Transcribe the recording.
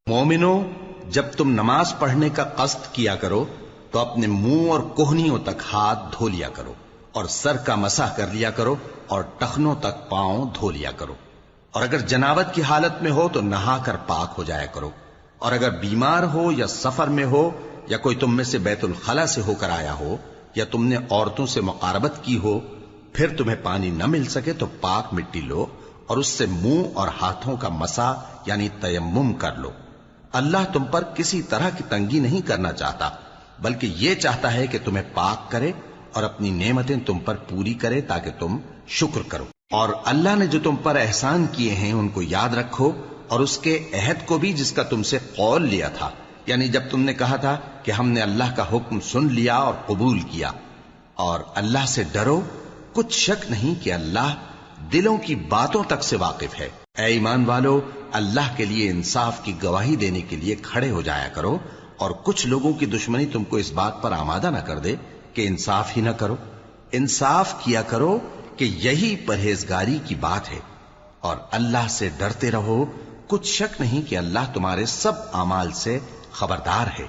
مومنو، جب تم نماز پڑھنے کا قصد کیا کرو تو اپنے منہ اور کوہنیوں تک ہاتھ دھو لیا کرو، اور سر کا مسح کر لیا کرو، اور ٹخنوں تک پاؤں دھو لیا کرو، اور اگر جنابت کی حالت میں ہو تو نہا کر پاک ہو جایا کرو، اور اگر بیمار ہو یا سفر میں ہو یا کوئی تم میں سے بیت الخلا سے ہو کر آیا ہو یا تم نے عورتوں سے مقاربت کی ہو، پھر تمہیں پانی نہ مل سکے تو پاک مٹی لو اور اس سے منہ اور ہاتھوں کا مسح یعنی تیمم کر لو۔ اللہ تم پر کسی طرح کی تنگی نہیں کرنا چاہتا، بلکہ یہ چاہتا ہے کہ تمہیں پاک کرے اور اپنی نعمتیں تم پر پوری کرے تاکہ تم شکر کرو۔ اور اللہ نے جو تم پر احسان کیے ہیں ان کو یاد رکھو، اور اس کے عہد کو بھی جس کا تم سے قول لیا تھا، یعنی جب تم نے کہا تھا کہ ہم نے اللہ کا حکم سن لیا اور قبول کیا۔ اور اللہ سے ڈرو، کچھ شک نہیں کہ اللہ دلوں کی باتوں تک سے واقف ہے۔ اے ایمان والو، اللہ کے لیے انصاف کی گواہی دینے کے لیے کھڑے ہو جایا کرو، اور کچھ لوگوں کی دشمنی تم کو اس بات پر آمادہ نہ کر دے کہ انصاف ہی نہ کرو۔ انصاف کیا کرو کہ یہی پرہیزگاری کی بات ہے، اور اللہ سے ڈرتے رہو، کچھ شک نہیں کہ اللہ تمہارے سب اعمال سے خبردار ہے۔